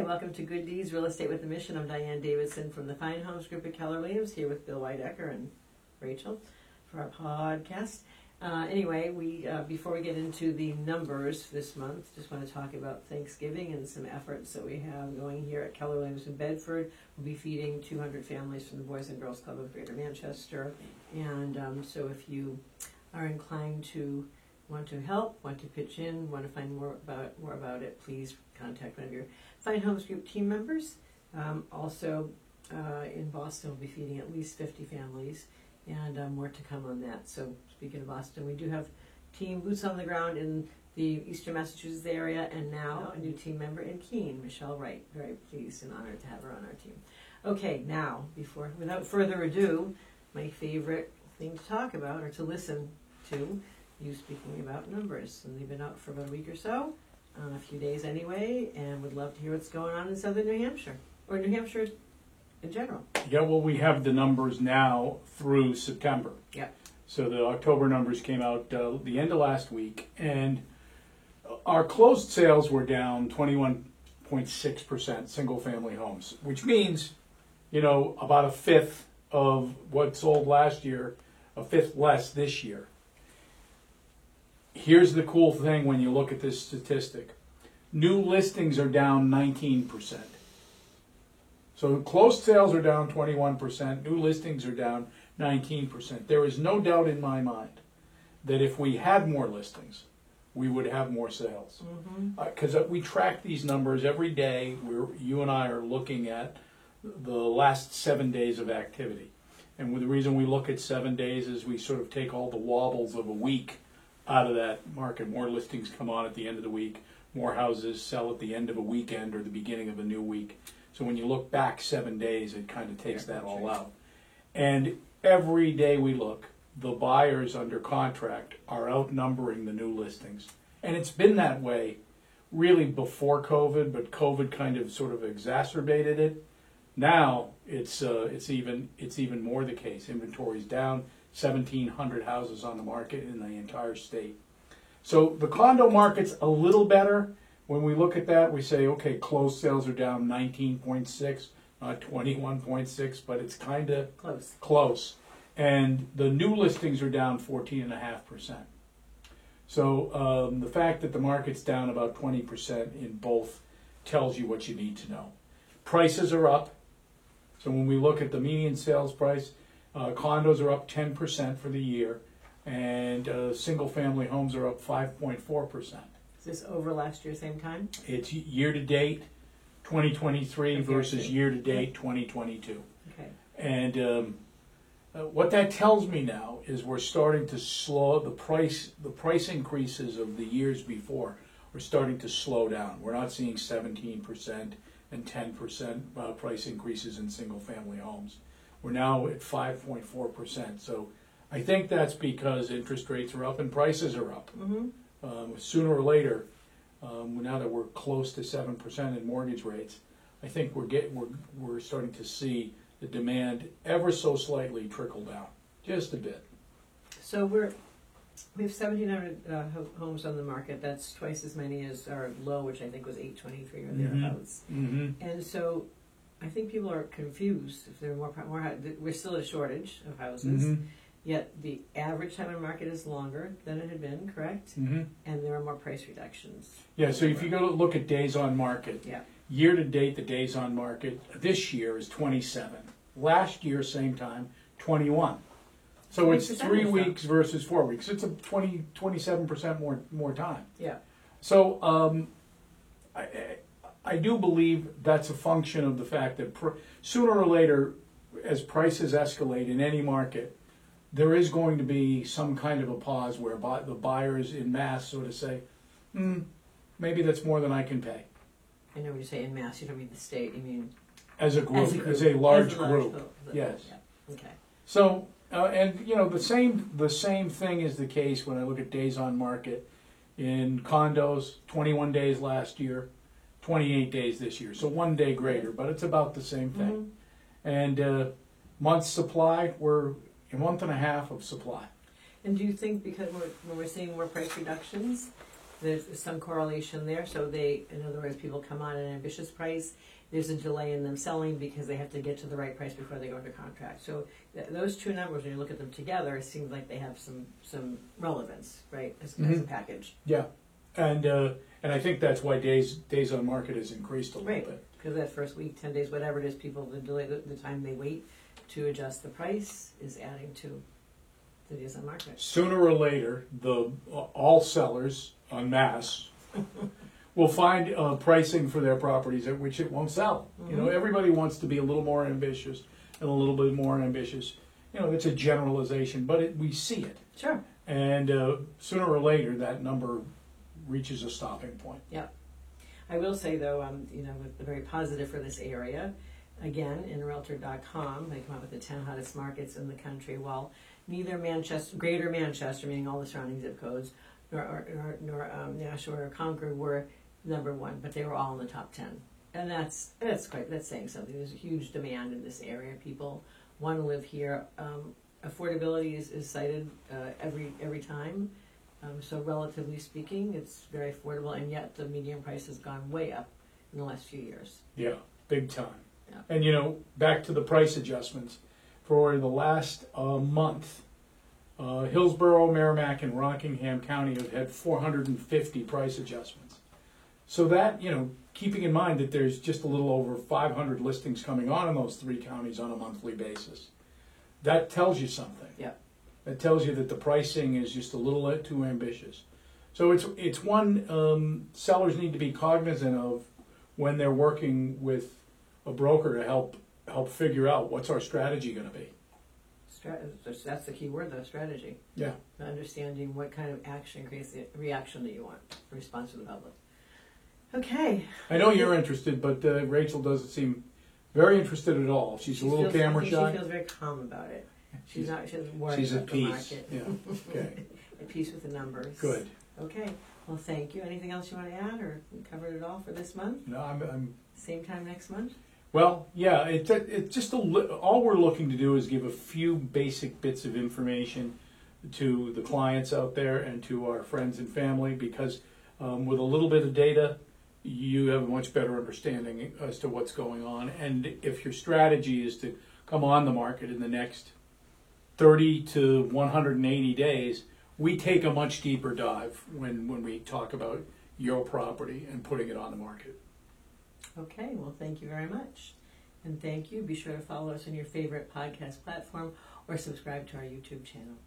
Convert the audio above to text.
welcome to Good Deeds Real Estate with a Mission. I'm Diane Davidson from the Fine Homes Group at Keller Williams, here with Bill Whiteacre and Rachel for our podcast. Anyway, before we get into the numbers this month, just want to talk about Thanksgiving and some efforts that we have going here at Keller Williams in Bedford. We'll be feeding 200 families from the Boys and Girls Club of Greater Manchester. And so if you are inclined to want to help, want to pitch in, want to find more about it, please contact one of your Fine Homes Group team members. Also, in Boston, we'll be feeding at least 50 families, and more to come on that. So, speaking of Boston, we do have team boots on the ground in the Eastern Massachusetts area, and now a new team member in Keene, Michelle Wright. Very pleased and honored to have her on our team. Okay, now, without further ado, my favorite thing to talk about or to listen to, you speaking about numbers. And they've been out for about a week or so, a few days anyway, and would love to hear what's going on in southern New Hampshire, or New Hampshire in general. Yeah, well, we have the numbers now through September. Yeah. So the October numbers came out the end of last week, and our closed sales were down 21.6% single-family homes, which means, about a fifth of what sold last year, a fifth less this year. Here's the cool thing when you look at this statistic. New listings are down 19%. So closed sales are down 21%, new listings are down 19%. There is no doubt in my mind that if we had more listings, we would have more sales. Because we track these numbers every day. You and I are looking at the last 7 days of activity. And the reason we look at 7 days is we sort of take all the wobbles of a week out of that market. More listings come on at the end of the week. More houses sell at the end of a weekend or the beginning of a new week. So when you look back 7 days, it kind of takes that all out. And every day we look, the buyers under contract are outnumbering the new listings. And it's been that way really before COVID, but COVID kind of sort of exacerbated it. Now it's even more the case. Inventory's down. 1,700 houses on the market in the entire state. So the condo market's a little better. When we look at that, we say, okay, closed sales are down 19.6, not 21.6, but it's kind of close. And the new listings are down 14.5%. So the fact that the market's down about 20% in both tells you what you need to know. Prices are up. So when we look at the median sales price, condos are up 10% for the year, and single-family homes are up 5.4%. Is this over last year, same time? It's year-to-date 2023 versus year-to-date 2022. Okay. And what that tells me now is we're starting to slow the price increases of the years before are starting to slow down. We're not seeing 17% and 10% price increases in single-family homes. We're now at 5.4%. So I think that's because interest rates are up and prices are up. Sooner or later, now that we're close to 7% in mortgage rates, I think we're starting to see the demand ever so slightly trickle down, just a bit. So we have 1,700 homes on the market. That's twice as many as our low, which I think was 823 or thereabouts. And so I think people are confused. If there are more, we're still a shortage of houses. Yet the average time on market is longer than it had been, correct? And there are more price reductions. Yeah. So if you go to look at days on market, year to date, the days on market this year is 27. Last year, same time, 21. So it's 3 weeks versus 4 weeks. It's a 27% more time. Yeah. So I do believe that's a function of the fact that sooner or later, as prices escalate in any market, there is going to be some kind of a pause where the buyers in mass sort of say, maybe that's more than I can pay. I know when you say in mass, you don't mean the state, you mean as a group, as a large group. Yes. Yeah. Okay. So, and the same thing is the case when I look at days on market in condos. 21 days last year, 28 days this year. So 1 day greater, but it's about the same thing. And month's supply, we're a month and a half of supply. And do you think because when we're seeing more price reductions, there's some correlation there. So in other words, people come on at an ambitious price. There's a delay in them selling because they have to get to the right price before they go under contract. So those two numbers, when you look at them together, it seems like they have some relevance, right, as a package. Yeah, and I think that's why days on market has increased a little bit. Because that first week, 10 days, whatever it is, people, the delay, the time they wait to adjust the price is adding to the days on market. Sooner or later, all sellers en masse will find pricing for their properties at which it won't sell. Mm-hmm. You know, everybody wants to be a little more ambitious and a little bit more ambitious. You know, it's a generalization, but we see it. Sure. And sooner or later, that number reaches a stopping point. Yeah. I will say, though, very positive for this area. Again, in Realtor.com, they come up with the 10 hottest markets in the country. While neither Greater Manchester, meaning all the surrounding zip codes, nor Nashua or Concord were number one, but they were all in the top 10. And that's saying something. There's a huge demand in this area. People want to live here. Affordability is cited every time. So relatively speaking, it's very affordable, and yet the median price has gone way up in the last few years. Yeah, big time. Yeah. And back to the price adjustments. For the last month, Hillsborough, Merrimack, and Rockingham County have had 450 price adjustments. So that, keeping in mind that there's just a little over 500 listings coming on in those three counties on a monthly basis, that tells you something. Yeah. That tells you that the pricing is just a little too ambitious. So it's one sellers need to be cognizant of when they're working with a broker to help figure out what's our strategy going to be. That's the key word, though, strategy. Yeah. Understanding what kind of action creates the reaction that you want, response to the public. Okay. I know you're interested, but Rachel doesn't seem very interested at all. She's a little camera shy. She feels very calm about it. She doesn't worry about the market. Yeah. Okay. At peace with the numbers. Good. Okay. Well, thank you. Anything else you want to add, or we covered it all for this month? No, I'm Same time next month? Well, yeah, it's just all we're looking to do is give a few basic bits of information to the clients out there and to our friends and family, because with a little bit of data, you have a much better understanding as to what's going on. And if your strategy is to come on the market in the next 30 to 180 days, we take a much deeper dive when we talk about your property and putting it on the market. Okay, well, thank you very much. And thank you. Be sure to follow us on your favorite podcast platform or subscribe to our YouTube channel.